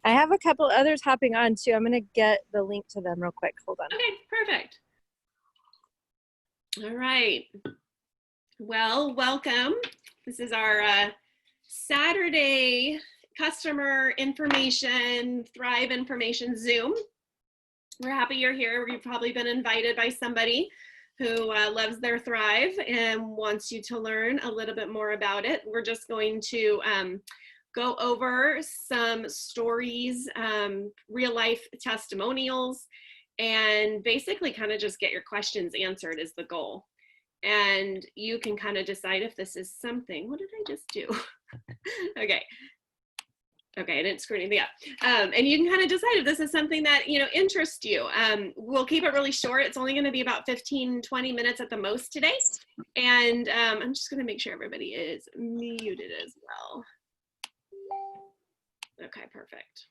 I have a couple others hopping on too. I'm going to get the link to them real quick. Hold on. Okay, perfect. All right. Well, welcome. This is our Saturday customer information, Thrive information Zoom. We're happy you're here. You've probably been invited by somebody who loves their Thrive and wants you to learn a little bit more about it. We're just going to go over some stories, real life testimonials, and basically kind of just get your questions answered is the goal. And you can kind of decide if this is something. What did I just do? Okay. Okay, I didn't screw anything up. And you can kind of decide if this is something that, interests you. We'll keep it really short. It's only going to be about 15, 20 minutes at the most today. And I'm just going to make sure everybody is muted as well. Okay, perfect.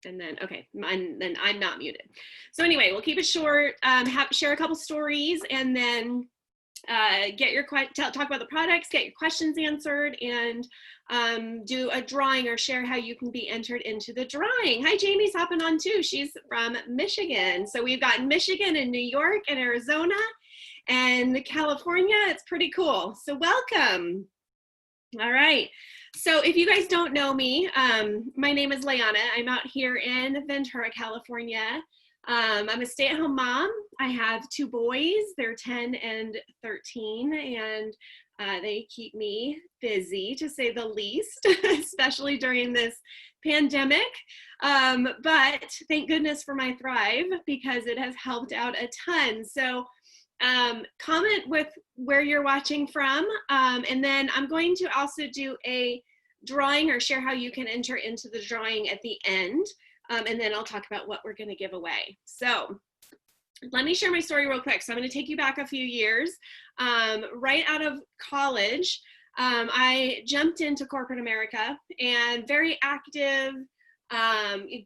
And then, okay, then I'm not muted. So anyway, we'll keep it short, share a couple stories, and then talk about the products, get your questions answered, and do a drawing or share how you can be entered into the drawing. Hi, Jamie's hopping on too. She's from Michigan. So we've got Michigan and New York and Arizona and California. It's pretty cool. So welcome. All right. So if you guys don't know me, my name is Leahna. I'm out here in Ventura, California. I'm a stay-at-home mom. I have two boys. They're 10 and 13, and they keep me busy, to say the least, especially during this pandemic. But thank goodness for my Thrive, because it has helped out a ton. So comment with where you're watching from, and then I'm going to also do a drawing or share how you can enter into the drawing at the end, and then I'll talk about what we're going to give away. So let me share my story real quick. So I'm going to take you back a few years. Right out of college, I jumped into corporate America, and very active,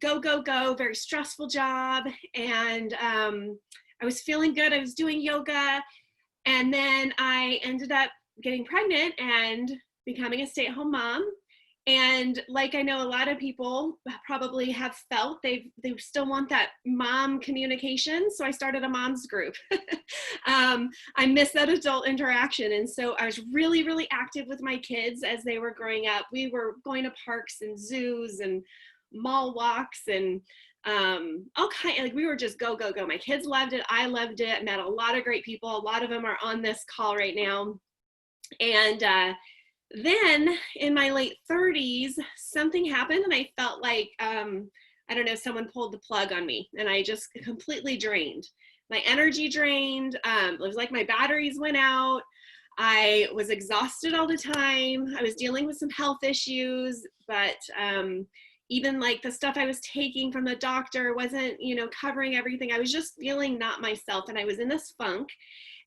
go, go, go, very stressful job, and I was feeling good. I was doing yoga, and then I ended up getting pregnant and becoming a stay-at-home mom. And like I know a lot of people probably have felt, they still want that mom communication. So I started a mom's group. I miss that adult interaction. And so I was really, really active with my kids as they were growing up. We were going to parks and zoos and mall walks and all kind, like we were just go, go, go. My kids loved it. I loved it. I met a lot of great people. A lot of them are on this call right now. And then in my late 30s, something happened, and I felt like, I don't know, someone pulled the plug on me, and I just completely drained. My energy drained. It was like my batteries went out. I was exhausted all the time. I was dealing with some health issues, but even like the stuff I was taking from the doctor wasn't, covering everything. I was just feeling not myself, and I was in this funk,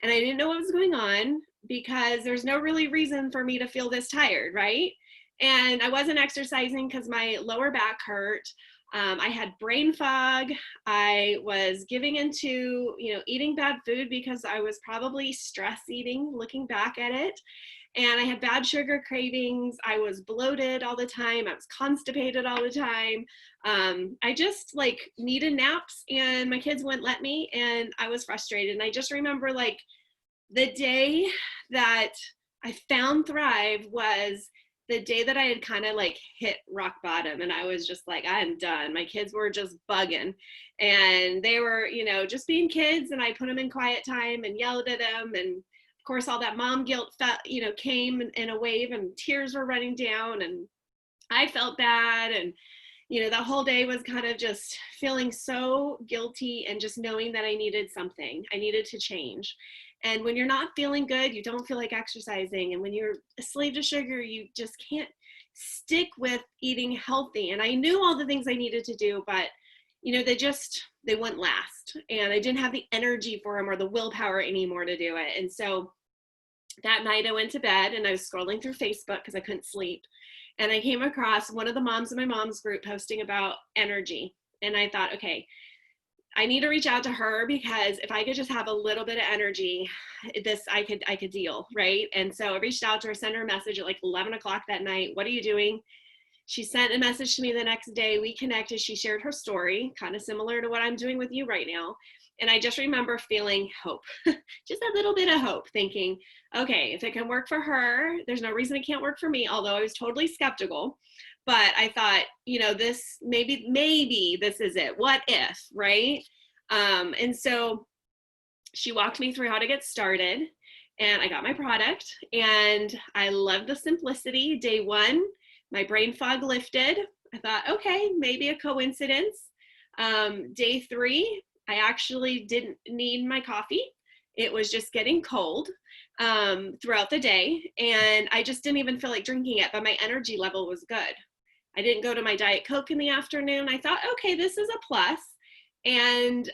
and I didn't know what was going on, because there's no really reason for me to feel this tired, right? And I wasn't exercising because my lower back hurt. I had brain fog. I was giving into, eating bad food because I was probably stress eating, looking back at it. And I had bad sugar cravings. I was bloated all the time. I was constipated all the time. I just needed naps, and my kids wouldn't let me, and I was frustrated. And I just remember the day that I found Thrive was the day that I had kind of hit rock bottom, and I was just like, I'm done. My kids were just bugging, and they were, just being kids, and I put them in quiet time and yelled at them. And of course, all that mom guilt came in a wave, and tears were running down, and I felt bad. And that whole day was kind of just feeling so guilty, and just knowing that I needed something. I needed to change. And when you're not feeling good, you don't feel like exercising. And when you're a slave to sugar, you just can't stick with eating healthy. And I knew all the things I needed to do, but they wouldn't last. And I didn't have the energy for them or the willpower anymore to do it. And so that night I went to bed, and I was scrolling through Facebook because I couldn't sleep. And I came across one of the moms in my mom's group posting about energy. And I thought, okay, I need to reach out to her, because if I could just have a little bit of energy, I could deal, right? And so I reached out to her, sent her a message at 11 o'clock that night. What are you doing? She sent a message to me the next day. We connected. She shared her story, kind of similar to what I'm doing with you right now. And I just remember feeling hope, just a little bit of hope, thinking, okay, if it can work for her, there's no reason it can't work for me, although I was totally skeptical. But I thought, this, maybe this is it. What if, right? And so she walked me through how to get started, and I got my product, and I loved the simplicity. Day one, my brain fog lifted. I thought, okay, maybe a coincidence. Day three, I actually didn't need my coffee. It was just getting cold throughout the day, and I just didn't even feel like drinking it, but my energy level was good. I didn't go to my Diet Coke in the afternoon. I thought, okay, this is a plus. And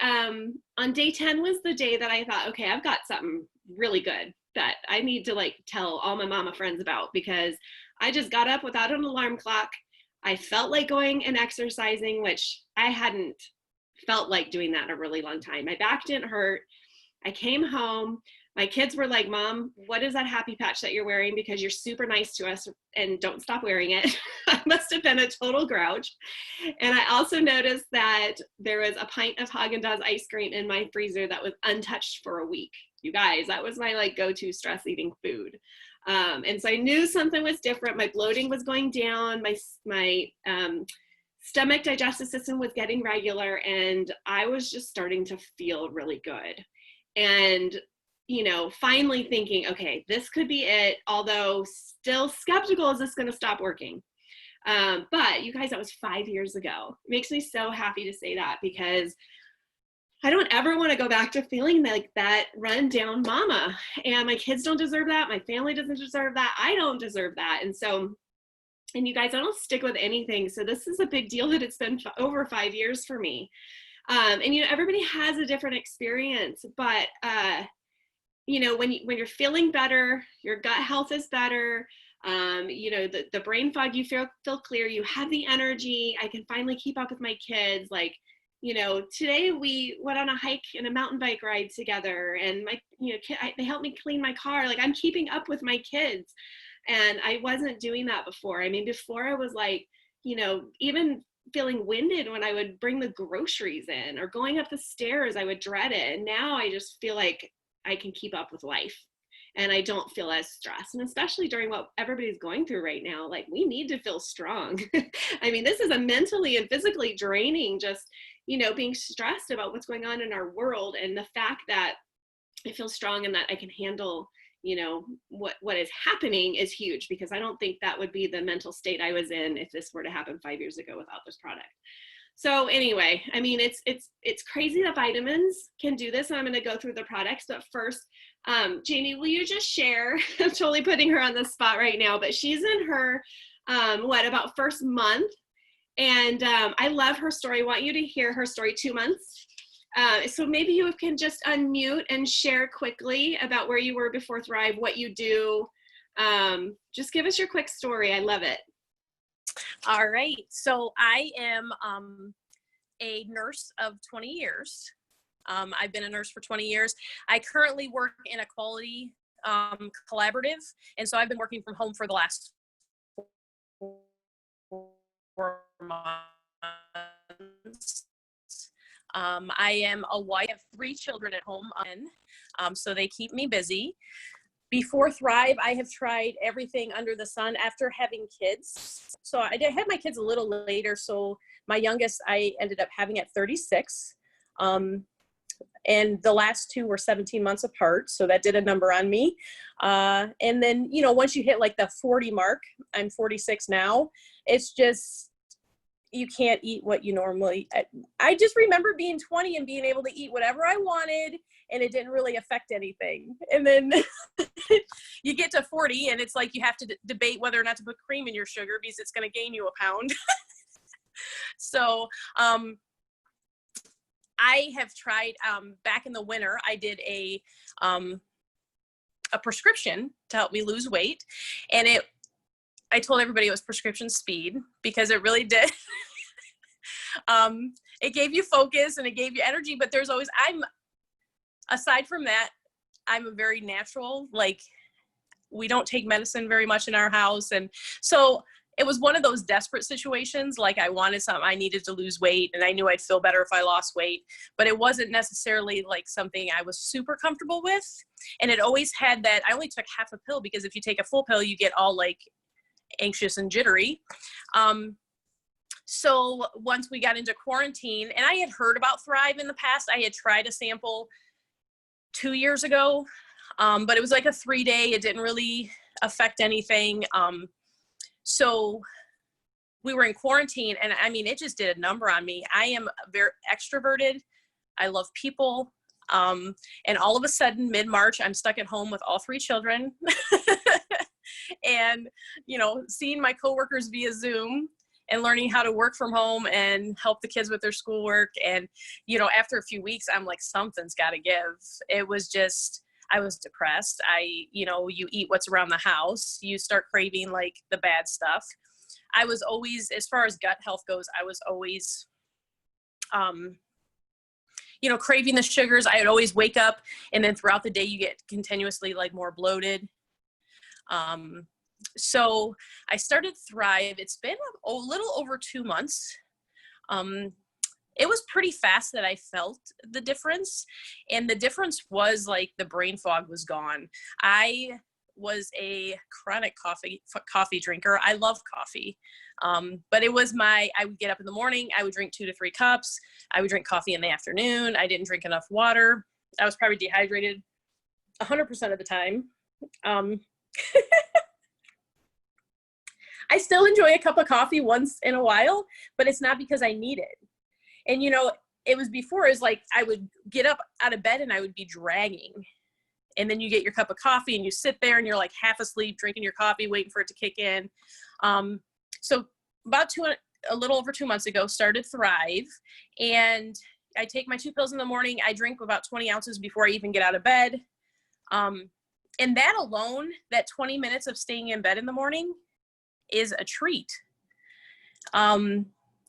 on day 10 was the day that I thought, okay, I've got something really good that I need to tell all my mama friends about, because I just got up without an alarm clock. I felt like going and exercising, which I hadn't felt like doing that in a really long time. My back didn't hurt. I came home. My kids were like, Mom, what is that happy patch that you're wearing? Because you're super nice to us and don't stop wearing it. I must have been a total grouch. And I also noticed that there was a pint of Haagen-Dazs ice cream in my freezer that was untouched for a week. You guys, that was my go-to stress eating food. And so I knew something was different. My bloating was going down. My stomach digestive system was getting regular, and I was just starting to feel really good. And finally thinking, okay, this could be it, although still skeptical, is this going to stop working? But you guys, that was 5 years ago. It makes me so happy to say that, because I don't ever want to go back to feeling like that run down mama. And my kids don't deserve that. My family doesn't deserve that. I don't deserve that. And you guys, I don't stick with anything. So this is a big deal that it's been over 5 years for me. And everybody has a different experience, but when you're feeling better, your gut health is better. The brain fog, you feel clear, you have the energy. I can finally keep up with my kids. Today we went on a hike and a mountain bike ride together, and my, they helped me clean my car. I'm keeping up with my kids, and I wasn't doing that before. Before I was even feeling winded when I would bring the groceries in, or going up the stairs, I would dread it. And now I just feel like I can keep up with life, and I don't feel as stressed. And especially during what everybody's going through right now, we need to feel strong. This is a mentally and physically draining, just, being stressed about what's going on in our world. And the fact that I feel strong and that I can handle, what is happening is huge, because I don't think that would be the mental state I was in if this were to happen 5 years ago without this product. So anyway, it's crazy that vitamins can do this, and I'm going to go through the products. But first, Jamie, will you just share? I'm totally putting her on the spot right now, but she's in her, about first month. And I love her story. I want you to hear her story. 2 months. So maybe you can just unmute and share quickly about where you were before Thrive, what you do. Just give us your quick story. I love it. All right. So I am a nurse of 20 years. I've been a nurse for 20 years. I currently work in a quality collaborative. And so I've been working from home for the last 4 months. I am a wife. I have 3 children at home, so they keep me busy. Before Thrive, I have tried everything under the sun after having kids. So I had my kids a little later. So my youngest, I ended up having at 36. And the last 2 were 17 months apart. So that did a number on me. And then, once you hit the 40 mark, I'm 46 now, it's just, you can't eat what you normally. I just remember being 20 and being able to eat whatever I wanted, and it didn't really affect anything. And then you get to 40 and it's you have to debate whether or not to put cream in your sugar because it's going to gain you a pound. So I have tried, back in the winter, I did a prescription to help me lose weight. And I told everybody it was prescription speed, because it really did. It gave you focus and it gave you energy, but there's always, aside from that, I'm a very natural, we don't take medicine very much in our house. And so it was one of those desperate situations. Like I wanted something, I needed to lose weight and I knew I'd feel better if I lost weight, but it wasn't necessarily like something I was super comfortable with. And it always had that, I only took half a pill because if you take a full pill, you get all like anxious and jittery. So once we got into quarantine, and I had heard about Thrive in the past, I had tried a sample 2 years ago, but it was like a 3-day, it didn't really affect anything. So we were in quarantine and I mean, it just did a number on me. I am very extroverted. I love people. And all of a sudden, mid-March, I'm stuck at home with all 3 children and, you know, seeing my coworkers via Zoom and learning how to work from home and help the kids with their schoolwork. And, you know, after a few weeks, I'm like, something's got to give. It was just, I was depressed. You know, you eat what's around the house, you start craving like the bad stuff. I was always, as far as gut health goes, I was always, you know, craving the sugars. I would always wake up and then throughout the day you get continuously like more bloated. So I started Thrive. It's been a little over 2 months. It was pretty fast that I felt the difference. And the difference was like the brain fog was gone. I was a chronic coffee drinker. I love coffee. But it was I would get up in the morning, I would drink 2 to 3 cups. I would drink coffee in the afternoon. I didn't drink enough water. I was probably dehydrated 100% of the time. I still enjoy a cup of coffee once in a while, but it's not because I need it. And, you know, it was before, is like I would get up out of bed and I would be dragging. And then you get your cup of coffee and you sit there and you're like half asleep drinking your coffee, waiting for it to kick in. So about a little over 2 months ago, started Thrive. And I take my 2 pills in the morning. I drink about 20 ounces before I even get out of bed. And that alone, that 20 minutes of staying in bed in the morning is a treat.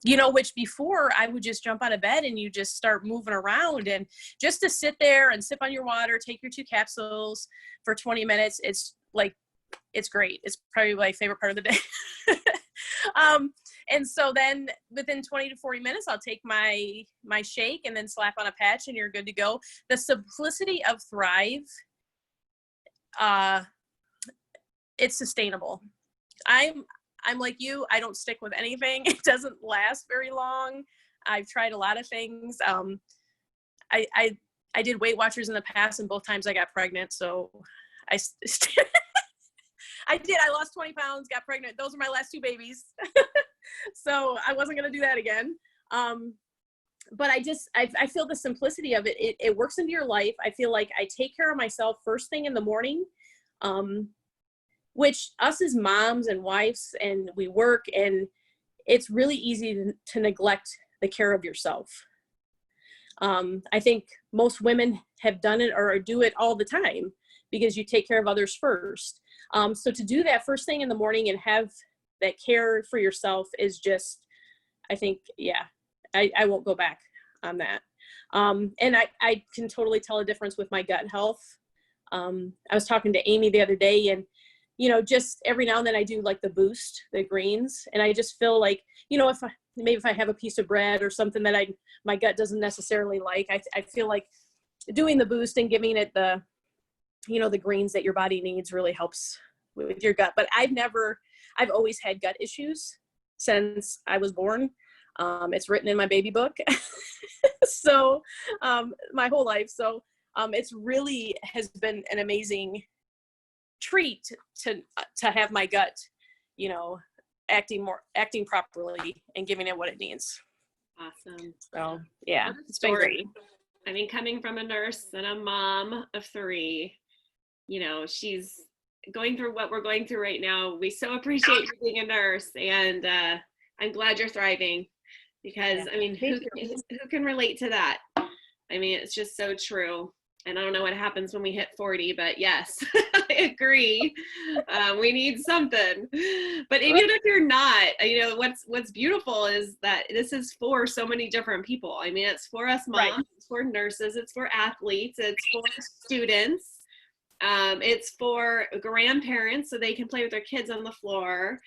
You know, which before I would just jump out of bed and you just start moving around, and just to sit there and sip on your water, take your 2 capsules for 20 minutes. It's like, it's great. It's probably my favorite part of the day. And so then within 20 to 40 minutes, I'll take my shake and then slap on a patch and you're good to go. The simplicity of Thrive, it's sustainable. I'm like you, I don't stick with anything. It doesn't last very long. I've tried a lot of things. I did Weight Watchers in the past and both times I got pregnant. So I did. I lost 20 pounds, got pregnant. Those are my last 2 babies. So I wasn't going to do that again. But I feel the simplicity of it. It works into your life. I feel like I take care of myself first thing in the morning. Which us as moms and wives, and we work, and it's really easy to neglect the care of yourself. I think most women have done it or do it all the time because you take care of others first. So to do that first thing in the morning and have that care for yourself is just, I think, yeah, I won't go back on that. And I can totally tell a difference with my gut health. I was talking to Amy the other day, and you know, just every now and then I do like the boost, the greens. And I just feel like, you know, if I have a piece of bread or something that my gut doesn't necessarily like, I feel like doing the boost and giving it the, you know, the greens that your body needs really helps with your gut. But I've always had gut issues since I was born. It's written in my baby book. So, my whole life. So, it's really has been an amazing treat to have my gut, you know, acting properly and giving it what it needs. Awesome. So yeah, it's been great. I mean, coming from a nurse and a mom of 3, you know, she's going through what we're going through right now. We so appreciate you being a nurse, and I'm glad you're thriving, because I mean, who can relate to that? I mean, it's just so true. And I don't know what happens when we hit 40, but yes, I agree. We need something. But even if you're not, you know, what's beautiful is that this is for so many different people. I mean, it's for us moms, right. It's for nurses, it's for athletes, it's for students, it's for grandparents so they can play with their kids on the floor.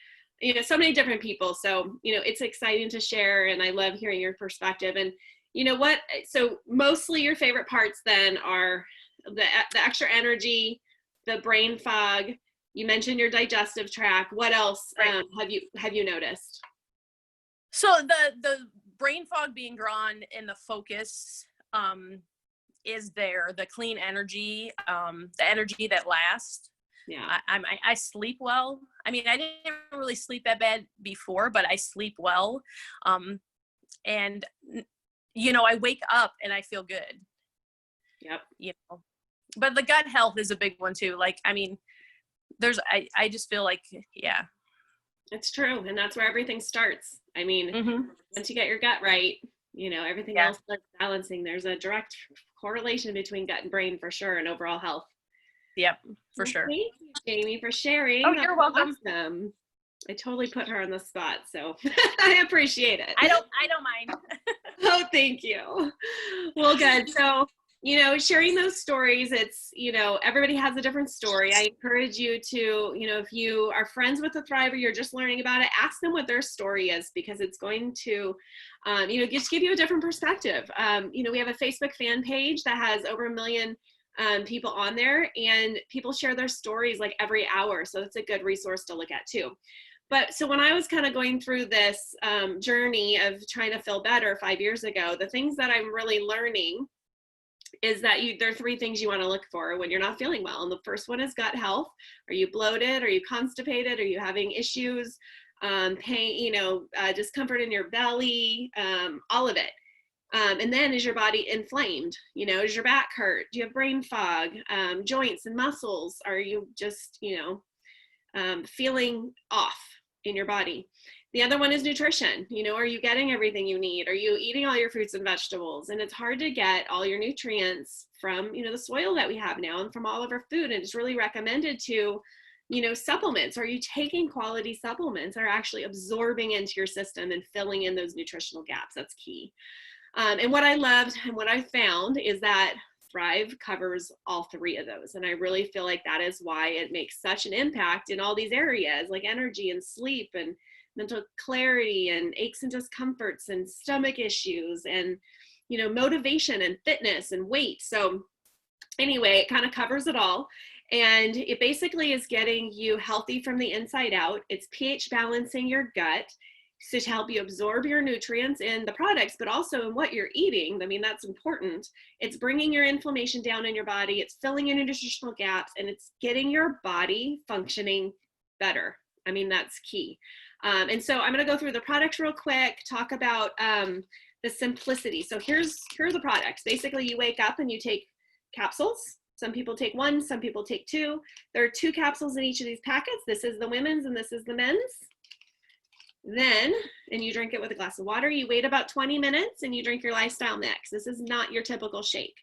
you know, so many different people. So, you know, it's exciting to share, and I love hearing your perspective. And you know what, so mostly your favorite parts then are the extra energy, the brain fog. You mentioned your digestive tract. What else have you noticed? So the brain fog being gone and the focus is there, the clean energy, the energy that lasts. Yeah. I sleep well. I mean, I didn't really sleep that bad before, but I sleep well. And you know, I wake up and I feel good. Yep. You know, but the gut health is a big one too. Like, I mean, I just feel like, yeah. It's true. And that's where everything starts. I mean, once you get your gut right, you know, everything else starts balancing. There's a direct correlation between gut and brain for sure, and overall health. Yep, for sure. Thank you, Jamie, for sharing. Oh, you're welcome. Awesome. I totally put her on the spot, so I appreciate it. I don't mind. Oh, thank you. Well, good. So, you know, sharing those stories, it's, you know, everybody has a different story. I encourage you to, you know, if you are friends with a Thriver, you're just learning about it, ask them what their story is, because it's going to, you know, just give you a different perspective. You know, we have a Facebook fan page that has over 1 million people on there, and people share their stories like every hour. So it's a good resource to look at too. But so when I was kind of going through this journey of trying to feel better 5 years ago, the things that I'm really learning is that there are 3 things you want to look for when you're not feeling well. And the first one is gut health. Are you bloated? Are you constipated? Are you having issues, pain, you know, discomfort in your belly, all of it. And then is your body inflamed? You know, does your back hurt? Do you have brain fog, joints and muscles? Are you just, you know, feeling off in your body? The other one is nutrition. You know, are you getting everything you need? Are you eating all your fruits and vegetables? And it's hard to get all your nutrients from, you know, the soil that we have now and from all of our food. And it's really recommended to, you know, supplements. Are you taking quality supplements that are actually absorbing into your system and filling in those nutritional gaps? That's key. And what I loved and what I found is that Thrive covers all 3 of those. And I really feel like that is why it makes such an impact in all these areas, like energy and sleep and mental clarity and aches and discomforts and stomach issues and, you know, motivation and fitness and weight. So anyway, it kind of covers it all. And it basically is getting you healthy from the inside out. It's pH balancing your gut, so to help you absorb your nutrients in the products, but also in what you're eating. I mean, that's important. It's bringing your inflammation down in your body. It's filling in your nutritional gaps, and it's getting your body functioning better. I mean, that's key. And so I'm going to go through the products real quick, talk about the simplicity. So here's the products. Basically, you wake up and you take capsules. Some people take 1, some people take 2. There are 2 capsules in each of these packets. This is the women's and this is the men's. Then, and you drink it with a glass of water. You wait about 20 minutes and you drink your lifestyle mix. This is not your typical shake.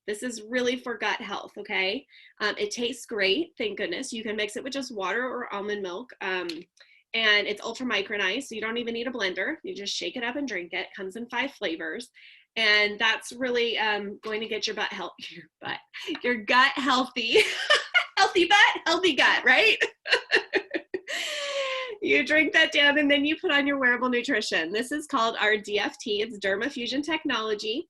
This is really for gut health, okay? It tastes great, thank goodness. You can mix it with just water or almond milk. And it's ultra micronized, so you don't even need a blender. You just shake it up and drink it. Comes in 5 flavors. And that's really going to get your your gut healthy. Healthy butt, healthy gut, right? You drink that down and then you put on your wearable nutrition. This is called our DFT. It's Derma Fusion Technology.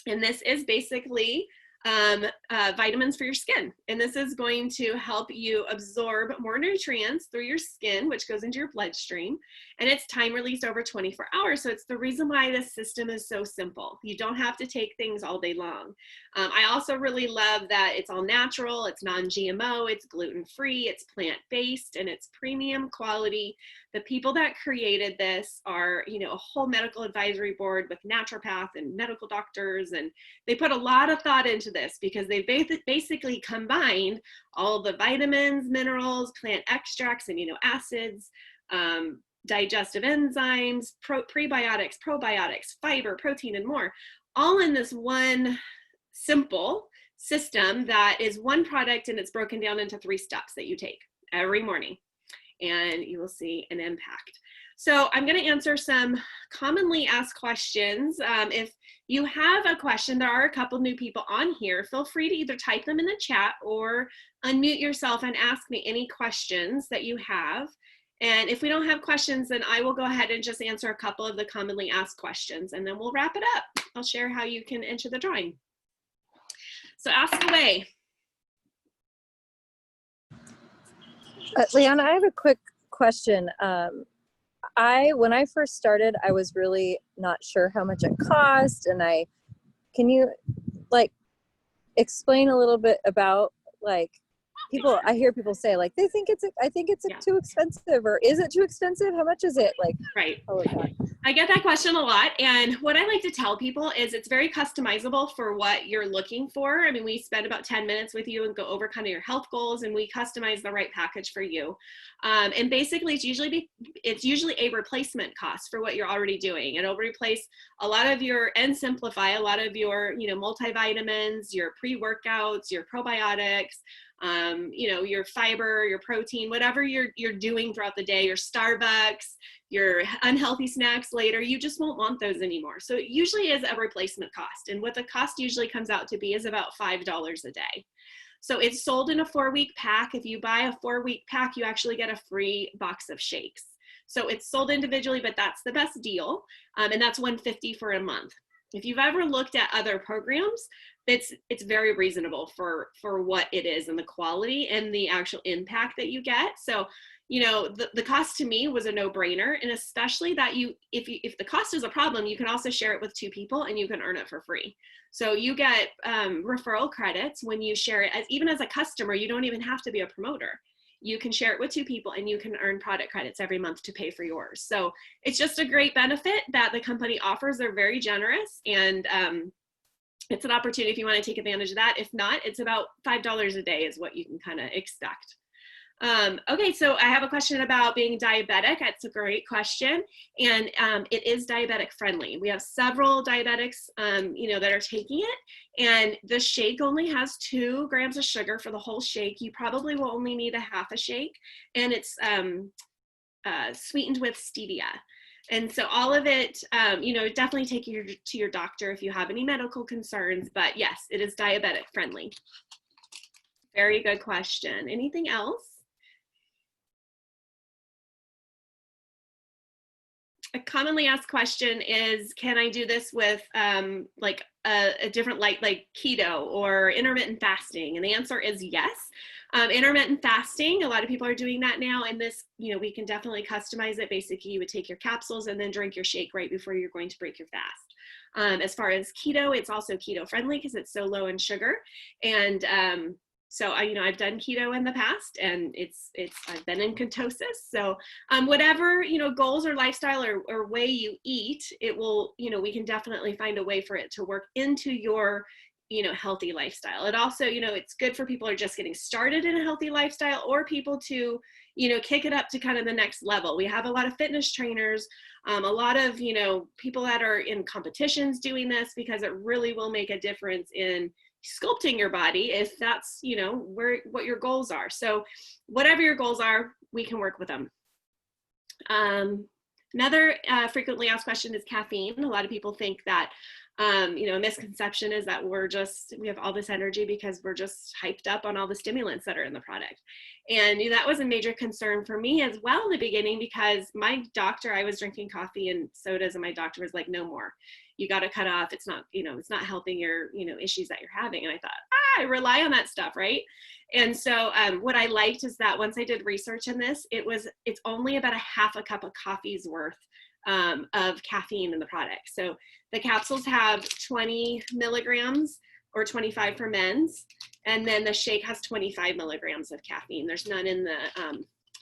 And this is basically vitamins for your skin. And this is going to help you absorb more nutrients through your skin, which goes into your bloodstream. And it's time released over 24 hours. So it's the reason why this system is so simple. You don't have to take things all day long. I also really love that it's all natural, it's non-GMO, it's gluten-free, it's plant-based, and it's premium quality. The people that created this are, you know, a whole medical advisory board with naturopath and medical doctors, and they put a lot of thought into this because they basically combined all the vitamins, minerals, plant extracts, amino acids, digestive enzymes, prebiotics, probiotics, fiber, protein, and more, all in this one simple system that is one product, and it's broken down into 3 steps that you take every morning, and you will see an impact. So I'm going to answer some commonly asked questions. If you have a question, there are a couple new people on here. Feel free to either type them in the chat or unmute yourself and ask me any questions that you have. And if we don't have questions, then I will go ahead and just answer a couple of the commonly asked questions, and then we'll wrap it up. I'll share how you can enter the drawing. So ask away. Leahna, I have a quick question. When I first started, I was really not sure how much it cost, and can you like explain a little bit about like I hear people say like I think it's too expensive, or is it too expensive? How much is it? Like, right. how is that? I get that question a lot. And what I like to tell people is it's very customizable for what you're looking for. I mean, we spend about 10 minutes with you and go over kind of your health goals, and we customize the right package for you. And basically it's usually a replacement cost for what you're already doing. It'll replace a lot of your, and simplify a lot of your, multivitamins, your pre-workouts, your probiotics, your fiber, your protein, whatever you're doing throughout the day, your Starbucks, your unhealthy snacks later, you just won't want those anymore. So it usually is a replacement cost. And what the cost usually comes out to be is about $5 a day. So it's sold in a 4-week pack. If you buy a 4-week pack, you actually get a free box of shakes. So it's sold individually, but that's the best deal. And that's $150 for a month. If you've ever looked at other programs, it's very reasonable for what it is and the quality and the actual impact that you get. So, the cost to me was a no-brainer, and especially that if the cost is a problem, you can also share it with 2 people and you can earn it for free. So you get referral credits when you share it. Even as a customer, you don't even have to be a promoter. You can share it with 2 people and you can earn product credits every month to pay for yours. So it's just a great benefit that the company offers. They're very generous, and it's an opportunity if you want to take advantage of that. If not, it's about $5 a day is what you can kind of expect. Okay, so I have a question about being diabetic. That's a great question. And it is diabetic friendly. We have several diabetics, that are taking it. And the shake only has 2 grams of sugar for the whole shake. You probably will only need a half a shake. And it's sweetened with stevia. And so all of it, definitely take you to your doctor if you have any medical concerns. But yes, it is diabetic friendly. Very good question. Anything else? A commonly asked question is, can I do this with a different like keto or intermittent fasting? And the answer is yes. Intermittent fasting, a lot of people are doing that now. And this, we can definitely customize it. Basically, you would take your capsules and then drink your shake right before you're going to break your fast. As far as keto, it's also keto friendly because it's so low in sugar. And so I've done keto in the past, and I've been in ketosis. So whatever, goals or lifestyle or way you eat, it will, we can definitely find a way for it to work into your, healthy lifestyle. It also, it's good for people who are just getting started in a healthy lifestyle, or people to, kick it up to kind of the next level. We have a lot of fitness trainers, a lot of, people that are in competitions doing this, because it really will make a difference in sculpting your body if that's, what your goals are. So whatever your goals are, we can work with them. Another frequently asked question is caffeine. A lot of people think that, a misconception is that we have all this energy because we're just hyped up on all the stimulants that are in the product. And that was a major concern for me as well in the beginning, because my doctor, I was drinking coffee and sodas, and my doctor was like, no more. You got to cut off. It's not, it's not helping your, issues that you're having. And I thought, I rely on that stuff, right? And so what I liked is that once I did research in this, it's only about a half a cup of coffee's worth of caffeine in the product. So the capsules have 20 milligrams or 25 for men's, and then the shake has 25 milligrams of caffeine. There's none in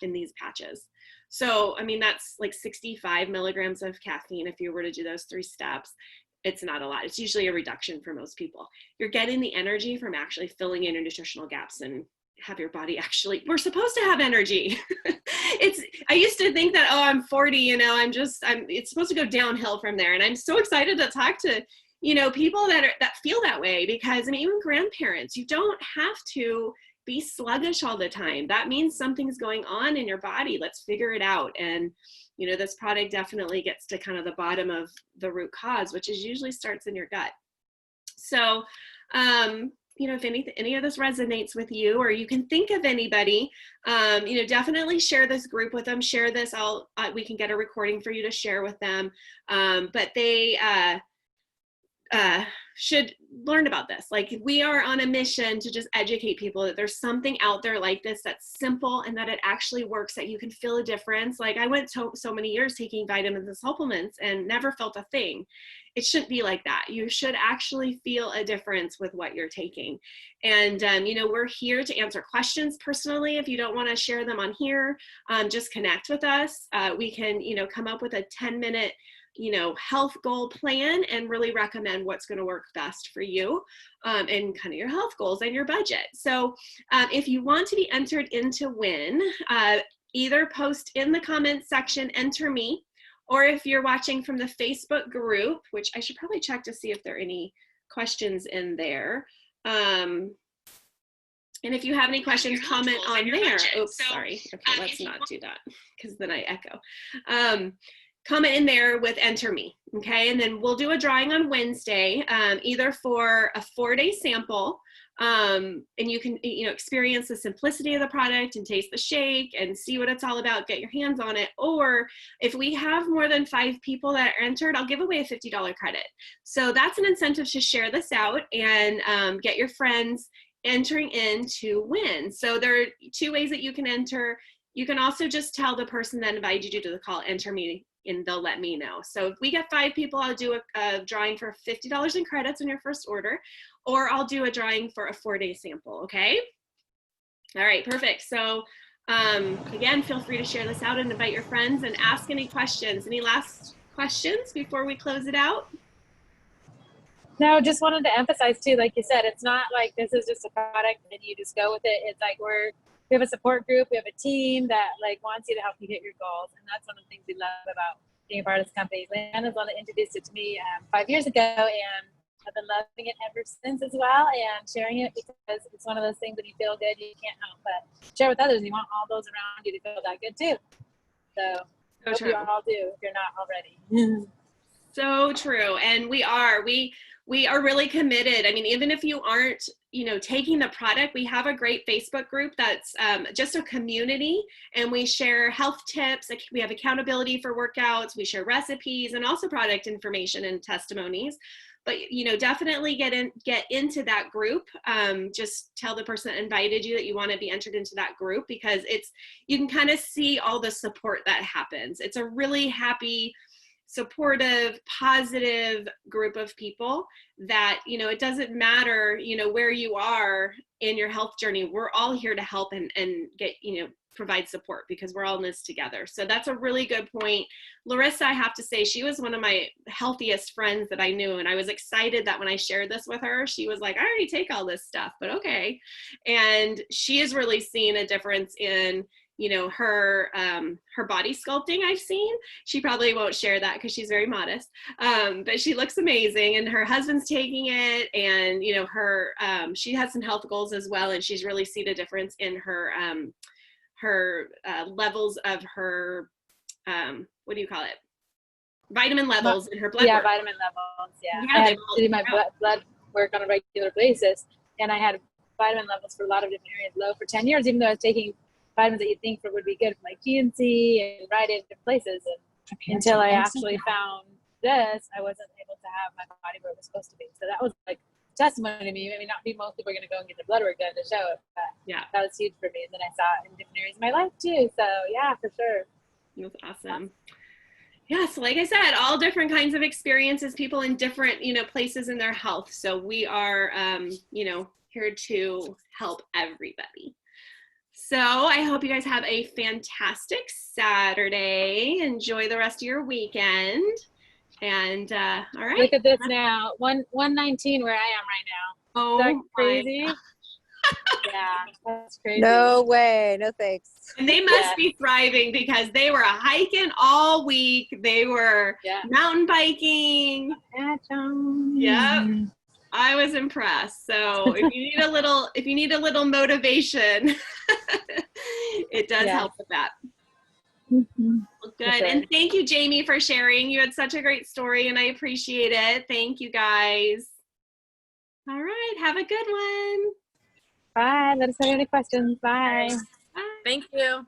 in these patches. So, that's like 65 milligrams of caffeine if you were to do those 3 steps. It's not a lot. It's usually a reduction for most people. You're getting the energy from actually filling in your nutritional gaps and have your body we're supposed to have energy. I used to think that, I'm 40, it's supposed to go downhill from there. And I'm so excited to talk to, people that feel that way, because even grandparents, you don't have to be sluggish all the time. That means something's going on in your body. Let's figure it out. And, this product definitely gets to kind of the bottom of the root cause, which usually starts in your gut. So, if any of this resonates with you, or you can think of anybody, definitely share this group with them. Share this. We can get a recording for you to share with them. But they should learn about this. Like, we are on a mission to just educate people that there's something out there like this that's simple and that it actually works, that you can feel a difference. Like, I went so many years taking vitamins and supplements and never felt a thing. It shouldn't be like that. You should actually feel a difference with what you're taking. And, we're here to answer questions personally. If you don't want to share them on here, just connect with us. We can, come up with a 10-minute health goal plan and really recommend what's going to work best for you and kind of your health goals and your budget. So if you want to be entered into win, either post in the comments section, enter me, or if you're watching from the Facebook group, which I should probably check to see if there are any questions in there. And if you have any questions, comment on there. Oops, sorry. Okay, let's not do that because then I echo. Comment in there with enter me, okay? And then we'll do a drawing on Wednesday, either for a 4-day sample, and you can, experience the simplicity of the product and taste the shake and see what it's all about, get your hands on it. Or if we have more than 5 people that are entered, I'll give away a $50 credit. So that's an incentive to share this out and get your friends entering in to win. So there are 2 ways that you can enter. You can also just tell the person that invited you to the call, enter me, and they'll let me know. So if we get 5 people, I'll do a drawing for $50 in credits on your first order, or I'll do a drawing for a 4-day sample, okay? All right, perfect. So again, feel free to share this out and invite your friends and ask any questions. Any last questions before we close it out? No, just wanted to emphasize too, like you said, it's not like this is just a product and you just go with it. It's like we have a support group, we have a team that like wants you to help you hit your goals. And that's one of the things we love about being a part of this company. Leahna's one that introduced it to me 5 years ago, and I've been loving it ever since as well, and sharing it because it's one of those things when you feel good, you can't help but share with others, and you want all those around you to feel that good too. So I hope you all do if you're not already. So true. And we are really committed. I mean, even if you aren't, taking the product, we have a great Facebook group that's just a community, and we share health tips. We have accountability for workouts. We share recipes and also product information and testimonies. But, definitely get into that group. Just tell the person that invited you that you want to be entered into that group, because you can kind of see all the support that happens. It's a really happy, supportive, positive group of people that, it doesn't matter, where you are in your health journey. We're all here to help and get, provide support, because we're all in this together. So that's a really good point. Larissa, I have to say, she was one of my healthiest friends that I knew. And I was excited that when I shared this with her, she was like, I already take all this stuff, but okay. And she has really seen a difference in, her body sculpting. I've seen. She probably won't share that because she's very modest, but she looks amazing, and her husband's taking it, and she has some health goals as well, and she's really seen a difference in her levels of her what do you call it, vitamin levels in her blood work. Vitamin levels. I had to do my blood work on a regular basis, and I had vitamin levels for a lot of different areas low for 10 years, even though I was taking vitamins that you think would be good for like GNC and right in different places. And until I actually found this, I wasn't able to have my body where it was supposed to be. So that was like testimony to me. I mean, not be most people are going to go and get their blood work done to show it, but that was huge for me. And then I saw it in different areas of my life too. So yeah, for sure. That's awesome. Yeah, so like I said, all different kinds of experiences, people in different, places in their health. So we are, here to help everybody. So I hope you guys have a fantastic Saturday. Enjoy the rest of your weekend. And all right. Look at this now. 119 where I am right now. Oh, is that crazy? Yeah, that's crazy. No way. No thanks. And they must be thriving, because they were hiking all week. They were mountain biking. Yep. I was impressed. So if you need a little motivation, it does help with that. Mm-hmm. Well, good. Sure. And thank you, Jamie, for sharing. You had such a great story, and I appreciate it. Thank you, guys. All right. Have a good one. Bye. Let us know if you have any questions. Bye. Bye. Thank you.